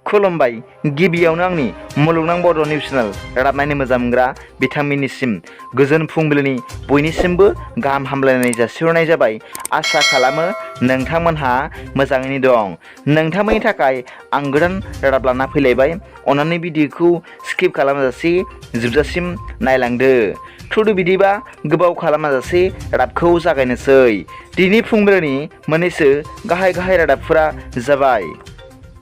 खुलुमबाय गिबियावनो आंनि मुलुगनां बड' निउस चेनेल रादाब नायनो मोजां मोनग्रा बिथांमोननिसिम गोजोन फुंबिलिनि बयनिसिमबो गाहाम हामलायनाय जासिहरनाय जाबाय। आसा खालामो नोंथांमोनहा मोजाङैनो दं। नोंथांमोननि थाखाय आं गोदान रादाब लाना फैलायबाय। अन्नानै भिडिअखौ स्किप खालामाजासे जोबजासिम नायलांदो। थुदो बिदिबा गोबाव खालामाजासे रादाबखौ जागायनोसै। दिनै फुंबिलिनि मोननैसो गाहाय रादाबफोरा जाबाय।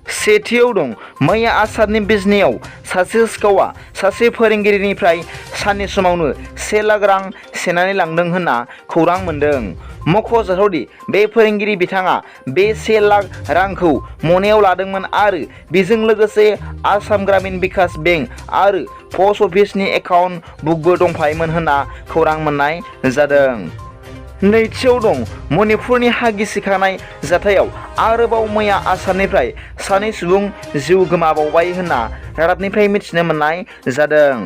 सेथियाव दं मैया आसामनि बिजनीआव सासे सिखावआ सासे फोरोंगिरिनिफ्राय साननि समावनो 1 लाख रां सेनानै लांदों होनना खौरां मोन्दों। मख'जाथावदि बे फोरोंगिरि बिथाङा बे 1 लाख रांखौ मनायाव लादोंमोन आरो बेजों लोगोसे आसाम ग्रामीण बिकास बेंक आरो पस्ट अफिसनि एकाउन्ट बुकबो दंफायोमोन होनना खौरां मोननाय जादों। नैथियाव दं मणिपुरनि हा गिसिखानाय जाथायाव आरोबाव मैया आसामनिफ्राय सानै सुबुं जिउ गोमाबावबाय होनना रादाबनिफ्राय मिथिनो मोननाय जादों।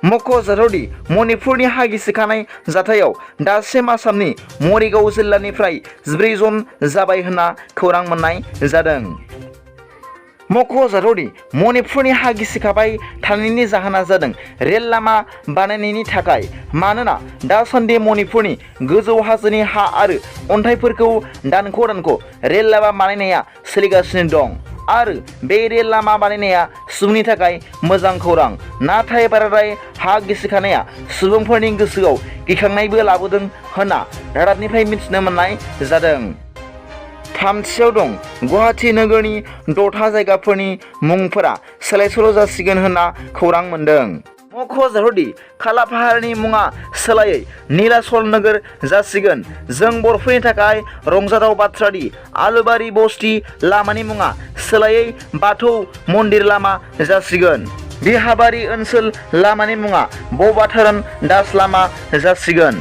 मख'जाथावदि मणिपुरनि हा गिसिखानाय जाथायाव दासिम आसामनि मरिगाव जिल्लानिफ्राय 14 जन जाबाय होनना खौरां मोननाय जादों। मख'जाथावदि मणिपुरनि हा गिसिखाबाय थानायनि जाहोना जादों रेल लामा बानायनायनि थाखाय। मानोना दासान्दि मणिपुरनि गोजौ हाजोनि हा आरो अन्थाइफोरखौ दानख' रेल लामा बानायनाया सोलिगासिनो दं आरो बे रेल लामा बानायनाया सुबुंनि थाखाय मोजां खौरां। नाथाय बाराद्राय हा गिसिखानाया सुबुंफोरनि गोसोआव गिखांनायबो लाबोदों होनना रादाबनिफ्राय मिथिनो मोननाय जादों। थामथियाव दं गुवाहाटि नोगोरनि 6था जायगाफोरनि मुंफोरा सोलाय-सोल' जासिगोन होनना खौरां मोन्दों। मख'जाथावदि खालापाहारनि मुङा सोलायै नीलाचल नोगोर जासिगोन। जों बर'फोरनि थाखाय रंजाथाव बाथ्रादि आलुबारि बस्ति लामानि मुङा सोलायै बाथौ मन्दिर लामा जासिगोन। बिहाबारि ओनसोल लामानि मुङा बबाथारन दास लामा जासिगोन।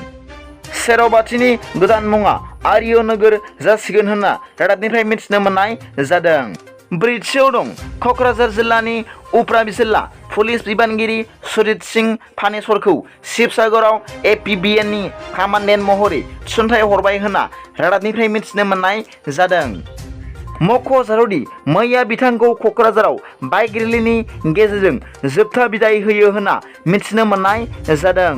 सेरावबातिनि गोदान मुङा आर्य नोगोर जासिगोन होनना रादाबनिफ्राय मिथिनो मोननाय जादों। ब्रैथियाव दं क'क्राझार जिल्लानि उफ्रा जिल्ला पुलिस बिबानगिरि सुजित सिंह फानेश्वरखौ शिबसागराव APBNनि कामान्डेन्ट महरै थिसनथाइ हरबाय होनना रादाबनिफ्राय मिथिनो मोननाय जादों। मख'जाथावदि मैया बिथांखौ क'क्राझाराव बाइक रेलिनि गेजेरजों जोबथा बिदाय होयो होनना मिथिनो मोननाय जादों।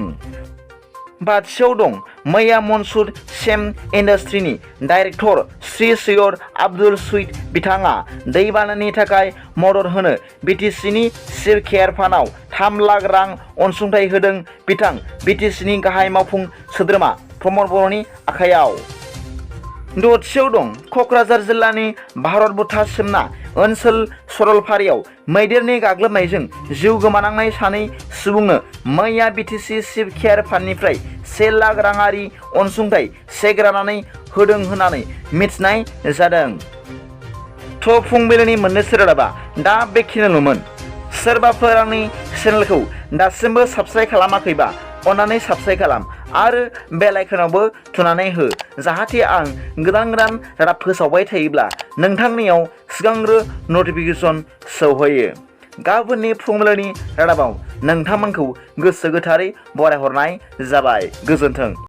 बाथियाव दं मैया मनसुर सेम इन्डास्ट्रीनि डाइरेक्टर श्री सैयद आब्दुल सुइद बिथाङा दैबानानि थाखाय मदद होनो BTCनि चिफ केयार फान्डआव 3 लाख रां अनसुंथाइ होदों। बिथां BTCनि गाहाय मावफुं सोद्रोमा प्रमद बर'नि आखायाव। दथियाव दं क'क्राझार जिल्लानि भारत भुटान सिमना ओनसोल सरलपारायाव मैदेरनि गाग्लोबनायजों जिउ गोमानांनाय सानै सुबुंनो मैया BTC चिफ केयार फान्डनिफ्राय 1 लाख राङारि अनसुंथाइ चेक राननानै होदों होननानै मिथिनाय जादों। थ' फुंबिलिनि मोननैसो रादाबा दा बेखिनिल'मोन। सोरबाफोर आंनि चेनेलखौ दासिमबो साबस्क्राइब खालामाखैबा अन्नानै साबस्क्राइब खालाम आरो बेल आइकनावबो थुनानै हो, जाहाथे आं गोदान रादाब फोसावबाय थायोब्ला नोंथांनियाव सिगांग्रो नटिफिकेसन सौहैयो। गाबोननि फुंबिलिनि रादाबाव नोंथांमोनखौ गोसो गोथारै बरायहरनाय जाबाय। गोजोन्थों।